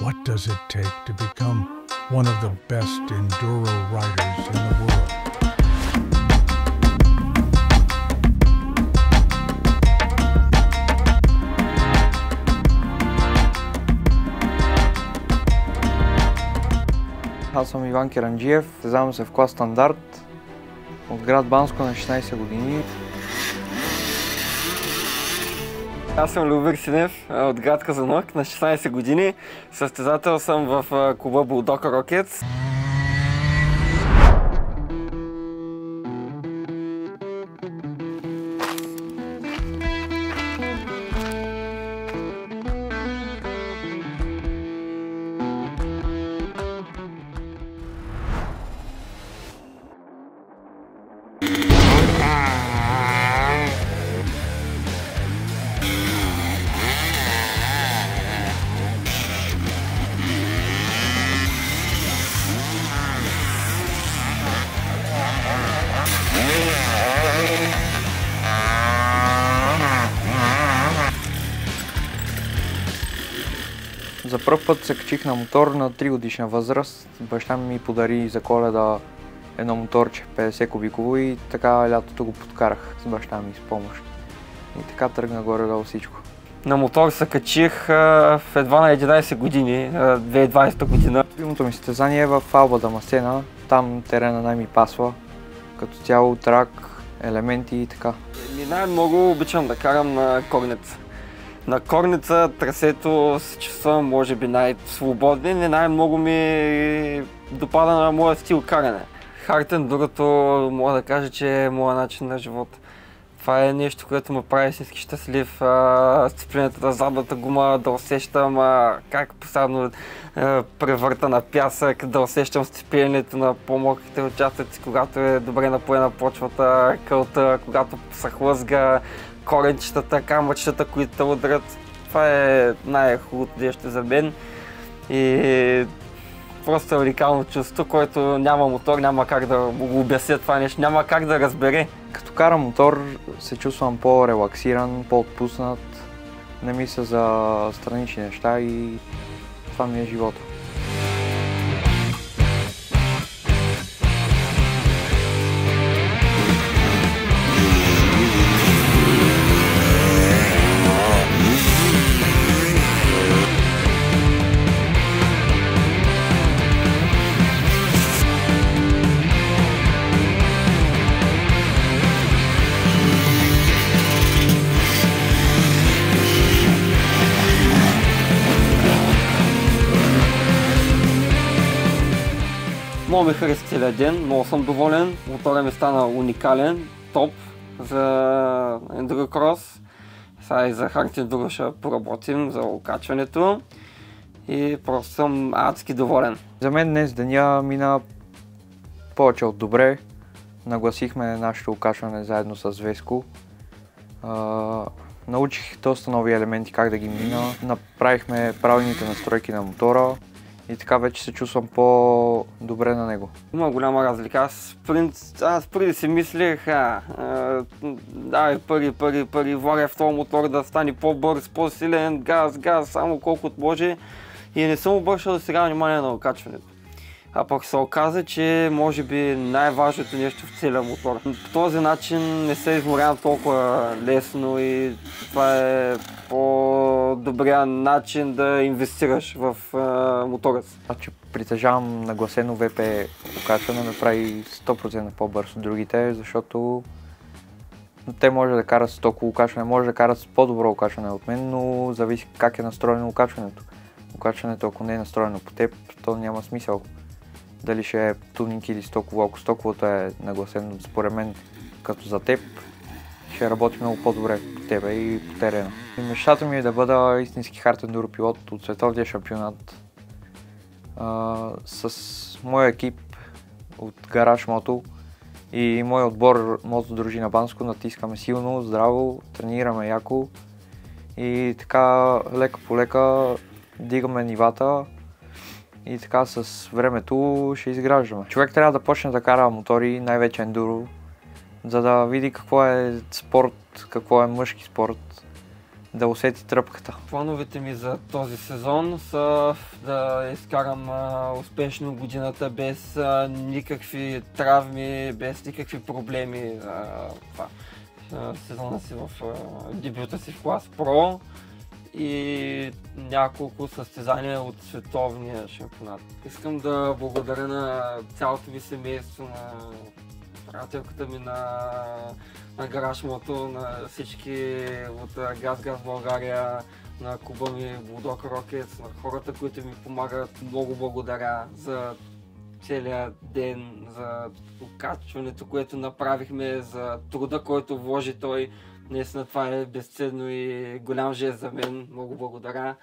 What does it take to become one of the best enduro riders in the world? Аз съм Иван Керанджиев, състезавам се в клас стандарт от град Банско на 16 години. Аз съм Любомир Синев от град Казанлък на 16 години. Състезател съм в клуба Bulldog Rockets. За първ път се качих на мотор на 3 годишна възраст. Баща ми подари за Коледа едно моторче 50 кубиково и така лятото го подкарах с баща ми с помощ. И така тръгна горе-долу всичко. На мотор се качих едва на 11 години, 2020 година. Любимото ми състезание е в Алба Дамасцена. Там терена най-ми пасва. Като цяло трак, елементи и така. Най-много обичам да карам на корница. На корница трасето се чувствам може би най-свободен и най-много ми допада на моя стил каране. Хард ендурото мога да кажа, че е моят начин на живот. Това е нещо, което ме прави истински щастлив. Сцеплението на задната гума, да усещам как постоянно превърта на пясък, да усещам сцеплението на по-мокрите участъци, когато е добре напоена почвата, кълта, когато се хлъзга, коренчетата, камъчетата, които удрят. Това е най-хубавото нещо за мен и просто е уникално чувство, което няма мотор, няма как да го обясня това нещо, няма как да разбере. Като карам мотор се чувствам по-релаксиран, по-отпуснат, не мисля за странични неща и това ми е живота. Много ми хареса целият ден, много съм доволен. Моторът ми стана уникален, топ за ендурокрос. Сега и за хард ендуро ще поработим за окачването и просто съм адски доволен. За мен днес деня мина повече от добре. Нагласихме нашето окачване заедно с Веско. Научих доста нови елементи как да ги мина. Направихме правилните настройки на мотора. И така вече се чувствам по-добре на него. Има голяма разлика. Аз преди си мислех, пари, влагай в този мотор да стане по-бърз, по-силен, газ, само колкото може. И не съм обръщал до сега внимание на окачването. А пък се оказа, че може би най-важното нещо в целия мотор. По този начин не се изморявам толкова лесно и това е по-добрия начин да инвестираш в мотора си. Че притежавам нагласено ВП окачване, ме прави 100% по-бърз от другите, защото те може да карат с толкова окачване, може да карат с по-добро окачване от мен, но зависи как е настроено окачването. Окачването, ако не е настроено по теб, то няма смисъл. Дали ще е тунинг или стоково, ако стоковото е нагласено според мен като за теб, ще работи много по-добре по тебе и по терена. И мечтата ми е да бъда истински хард ендуро пилот от световния шампионат. С моя екип от Гараж Мото и моя отбор Мото Дружина Банско натискаме силно, здраво, тренираме яко и така лека по лека дигаме нивата. И така с времето ще изграждаме. Човек трябва да почне да кара мотори, най-вече ендуро, за да види какво е спорт, какво е мъжки спорт, да усети тръпката. Плановете ми за този сезон са да изкарам успешно годината без никакви травми, без никакви проблеми. Сезона си в дебюта си в клас Про и няколко състезания от световния шампионат. Искам да благодаря на цялото ми семейство, на приятелката ми на Гараж Мото, на всички от Газ България, на клуба ми Булдог Рокетс, на хората, които ми помагат. Много благодаря за целия ден, за окачването, което направихме, за труда, който вложи той. Наистина това е безценно и голям жест за мен. Много благодаря.